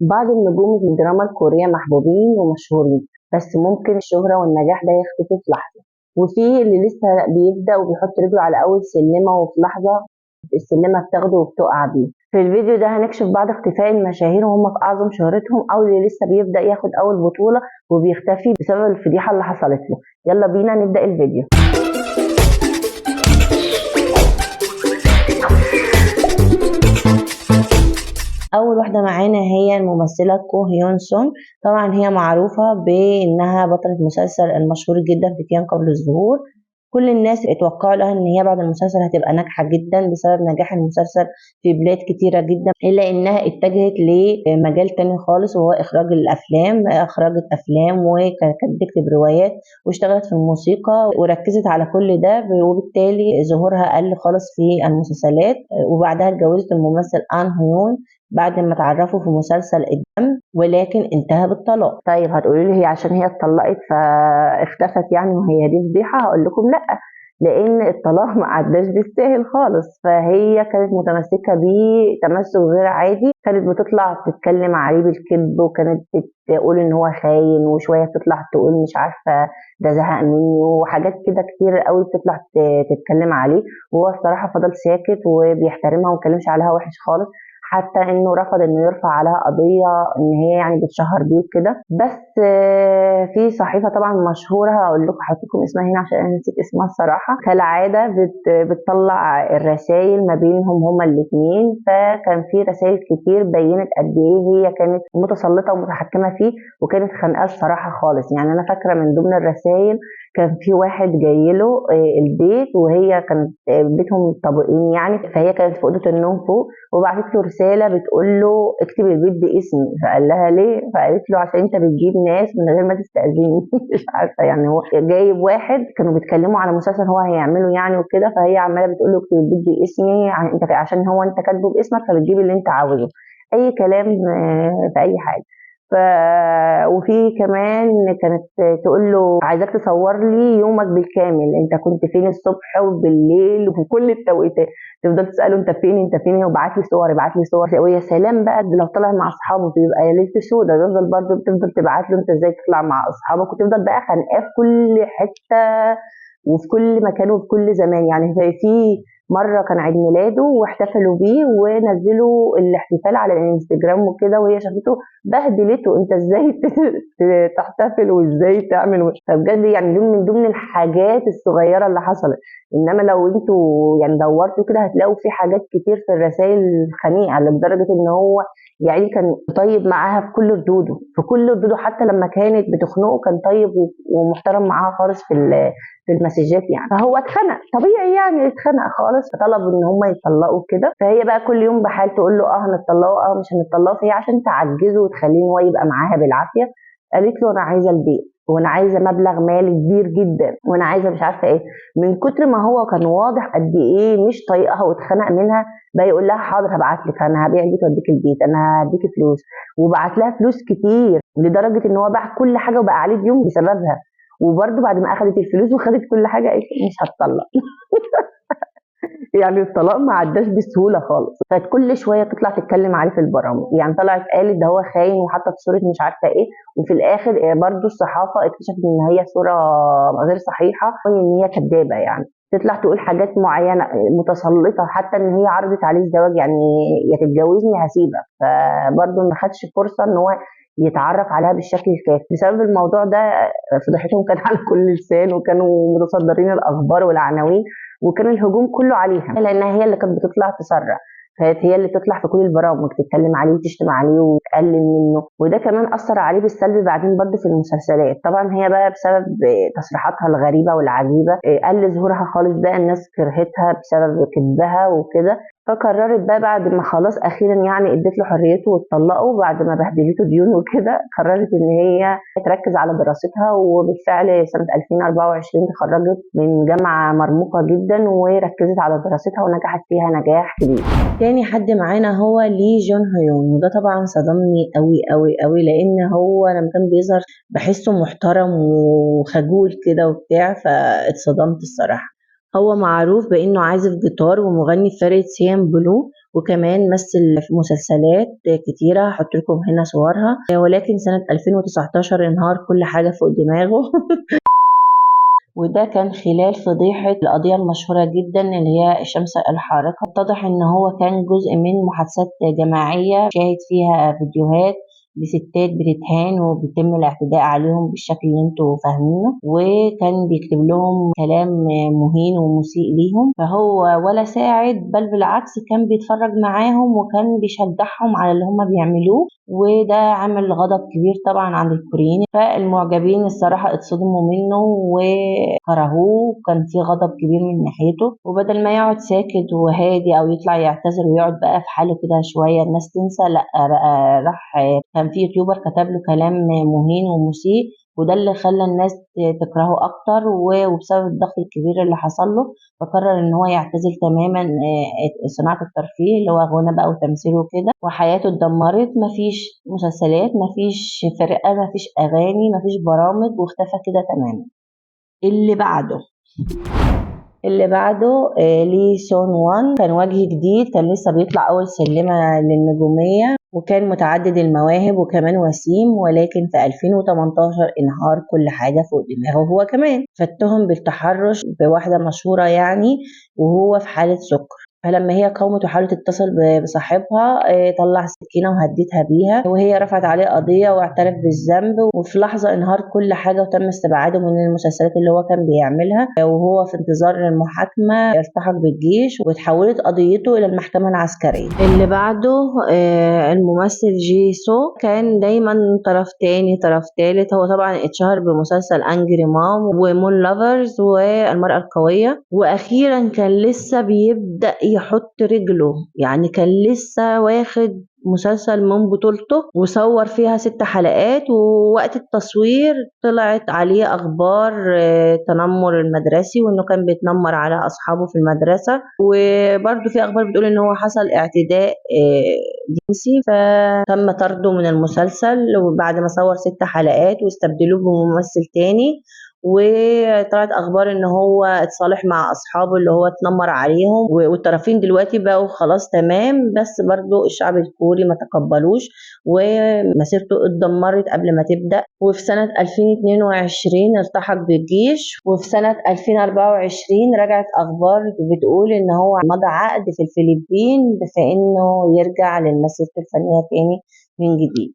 بعض النجوم في الدراما الكورية محبوبين ومشهورين، بس ممكن الشهرة والنجاح ده يختفي في لحظة، وفي اللي لسه بيبدأ وبيحط رجله على أول سلمة وفي لحظة السلمة بتاخده وبتقع بيه. في الفيديو ده هنكشف بعض اختفاء المشاهير وهم في أعظم شهرتهم، أو اللي لسه بيبدأ ياخد أول بطولة وبيختفي بسبب الفضيحة اللي حصلت له. يلا بينا نبدأ الفيديو. اول واحده معانا هي الممثله كو هيون سون. طبعا هي معروفه بانها بطله مسلسل المشهور جدا في كيان قبل الظهور. كل الناس اتوقعوا لها ان هي بعد المسلسل هتبقى ناجحه جدا بسبب نجاح المسلسل في بلاد كتيره جدا، الا انها اتجهت لمجال تاني خالص وهو اخراج الافلام. اخرجت افلام وكانت بتكتب روايات واشتغلت في الموسيقى وركزت على كل ده، وبالتالي ظهورها قل خالص في المسلسلات. وبعدها اتجوزت الممثل ان هيون بعد ما اتعرفوا في مسلسل الدم، ولكن انتهى بالطلاق. طيب هتقولي لي هي عشان هي اتطلقت فاختفت يعني وهي دي فضيحه؟ هقول لكم لا، لان الطلاق ما عداش بالسهل خالص. فهي كانت متمسكه بيه تمسك غير عادي، كانت بتطلع تتكلم عليه بالكذب، وكانت بتقول ان هو خاين، وشويه تطلع تقول مش عارفه ده زهق مني، وحاجات كده كتير قوي بتطلع تتكلم عليه. وهو الصراحه فضل ساكت وبيحترمها وما اتكلمش عليها وحش خالص، حتى انه رفض انه يرفع عليها قضيه ان هي يعني بتشهر بيه كده. بس في صحيفه طبعا مشهوره، هقول لكم احط لكم اسمها هنا عشان انا نسيت اسمها الصراحه، كالعاده بتطلع الرسائل ما بينهم هما الاثنين. فكان في رسائل كتير بينت قد ايه هي كانت متسلطه ومتحكمه فيه، وكانت خانقاه الصراحه خالص. يعني انا فاكره من ضمن الرسائل كان في واحد جاي له البيت، وهي كانت بيتهم طابقين يعني، فهي كانت في اوضه النوم فوق، وبعتت له رساله بتقول له اكتب البيت باسمي. فقال لها ليه؟ فقالت له عشان انت بتجيب ناس من غير ما تستأذني. مش عارفه يعني، هو جايب واحد كانوا بيتكلموا على مسلسل هو هيعمله يعني وكده، فهي عماله بتقول له اكتب البيت باسمي انت عشان هو انت كاتبه باسمك فبتجيب اللي انت عاوزه، اي كلام في اي حاجه. ف وفي كمان كانت تقول له عايزاك تصور لي يومك بالكامل، انت كنت فين الصبح وبالليل وفي كل التوقيتات. تفضل تساله انت فين انت فين، وابعت لي صور ابعت لي صور. ويا سلام بقى لو طلع مع اصحابه بيبقى ليله سودا، تفضل برضه تفضل تبعت له انت ازاي تطلع مع اصحابك، وتفضل بقى خانقاه في كل حته وفي كل مكان وفي كل زمان. يعني في مرة كان عيد ميلاده واحتفلوا بيه ونزلوا الاحتفال على الانستجرام وكده، وهي شافته بهدلته، انت ازاي تحتفل وازاي تعمل. فبجد يعني دي من ضمن الحاجات الصغيرة اللي حصلت. انما لو انتوا يعني دورتوا كده هتلاقوا في حاجات كتير في الرسائل خنيقة، لدرجة ان هو يعني كان طيب معاها في كل ردوده، في كل ردوده، حتى لما كانت بتخنقه كان طيب ومحترم معاها خالص في المسجات يعني. فهو اتخنق طبيعي يعني، اتخنق خالص، فطلب ان هم يطلقوا كده. فهي بقى كل يوم بحال تقول له اه هنطلقوا اه مش هنطلقوا، فهي عشان تعجزه وتخليه هو يبقى معاها بالعافيه قالت له انا عايزه البيت، وانا عايزه مبلغ مالي كبير جدا، وانا عايزه مش عارفه ايه. من كتر ما هو كان واضح قد ايه مش طايقها واتخنق منها، بقى يقول لها حاضر هبعت لك، انا هبيع البيت واديك البيت، انا هديك فلوس. وبعت لها فلوس كتير لدرجه ان هو باع كل حاجه وبقى عليه ديون بسببها. وبرده بعد ما اخدت الفلوس وخدت كل حاجه قالت مش هتطلق. يعني الطلاق ما عداش بسهوله خالص. كانت كل شويه تطلع تتكلم عليه في البرامج، يعني طلعت قالت ده هو خاين وحطت صوره مش عارفه ايه، وفي الاخر برضو الصحافه اكتشفت ان هي صوره غير صحيحه وان هي كدابه يعني. تطلع تقول حاجات معينه متسلطه، حتى ان هي عرضت عليه الزواج، يعني يا تتجوزني هسيبك. فبرضه ما خدش فرصه ان هو يتعرف عليها بالشكل الكافي بسبب الموضوع ده. فضحتهم كانت على كل لسان، وكانوا متصدرين الاخبار والعناوين، وكان الهجوم كله عليها لانها هي اللي كانت بتطلع تسرع. كانت هي اللي تطلع في كل البرامج تتكلم عليه وتشتم عليه وتقلل منه، وده كمان اثر عليه بالسلب بعدين برضه في المسلسلات. طبعا هي بقى بسبب تصريحاتها الغريبه والعجيبه قل ظهورها خالص، بقى الناس كرهتها بسبب كذبها وكده. فقررت بقى بعد ما خلاص اخيرا يعني ادت له حريته واتطلقوا بعد ما بهدلته ديون وكده، قررت ان هي تركز على دراستها. وبالفعل سنه 2024 تخرجت من جامعه مرموقه جدا وركزت على دراستها ونجحت فيها نجاح كبير. تاني حد معانا هو لي جون هيون، وده طبعا صدمني قوي قوي قوي، لان هو لما كان بيظهر بحسه محترم وخجول كده وبتاع، فاتصدمت الصراحه. هو معروف بانه عازف جيتار ومغني في فرقة سيام بلو، وكمان مثل في مسلسلات كتيرة هحط لكم هنا صورها. ولكن سنة 2019 انهار كل حاجة فوق دماغه. وده كان خلال فضيحة القضية المشهورة جدا اللي هي الشمس الحارقة. اتضح ان هو كان جزء من محادثات جماعية شاهد فيها فيديوهات لستات بتتهان وبيتم الاعتداء عليهم بالشكل اللي انتوا فاهمينه، وكان بيكتب لهم كلام مهين ومسيء ليهم. فهو ولا ساعد، بل بالعكس كان بيتفرج معاهم وكان بيشجعهم على اللي هم بيعملوه، وده عمل غضب كبير طبعا عند الكوريين. فالمعجبين الصراحة اتصدموا منه وكرهوه، كان في غضب كبير من ناحيته. وبدل ما يقعد ساكت وهادي او يطلع يعتذر ويقعد بقى في حاله كده شوية الناس تنسى، لا بقى راح كان في يوتيوبر كتب له كلام مهين ومسيء، وده اللي خلى الناس تكرهه اكتر. وبسبب الضغط الكبير اللي حصل له فقرر ان هو يعتزل تماما صناعة الترفيه اللي هو غنى بقى وتمثيل وكده، وحياته اتدمرت. مفيش مسلسلات، مفيش فرقة، مفيش اغاني، مفيش برامج، واختفى كده تماما. اللي بعده لي سون وان، كان وجه جديد، كان لسه بيطلع أول سلمة للنجومية، وكان متعدد المواهب وكمان وسيم. ولكن في 2018 انهار كل حاجة فوق دماغه هو كمان، فاتهم بالتحرش بواحدة مشهورة يعني وهو في حالة سكر. فلما هي قامت وحاولت تتصل بصاحبها طلع سكينة وهددها بيها، وهي رفعت عليه قضية واعترف بالذنب. وفي لحظة انهار كل حاجة وتم استبعاده من المسلسلات اللي هو كان بيعملها. وهو في انتظار المحاكمة التحق بالجيش وتحولت قضيته إلى المحكمة العسكرية. اللي بعده الممثل جي سو، كان دايما طرف تاني طرف تالت. هو طبعا اتشهر بمسلسل انجري مام ومون لافرز والمرأة القوية، وأخيرا كان لسه بيبدأ يحط رجله، يعني كان لسه واخد مسلسل من بطولته وصور فيها 6 حلقات. ووقت التصوير طلعت عليه أخبار تنمر المدرسي، وإنه كان بيتنمر على أصحابه في المدرسة. وبرضه في أخبار بتقول إن هو حصل اعتداء جنسي، فتم طرده من المسلسل وبعد ما صور 6 حلقات واستبدلوه بممثل تاني. وطلعت اخبار ان هو اتصالح مع اصحابه اللي هو اتنمر عليهم، والطرفين دلوقتي بقوا خلاص تمام. بس برضو الشعب الكوري ما تقبلوش ومسيرته اتدمرت قبل ما تبدأ. وفي سنة 2022 التحق بالجيش، وفي سنة 2024 رجعت اخبار بتقول ان هو مضى عقد في الفلبين بانه يرجع للمسيرة الفنية تاني من جديد.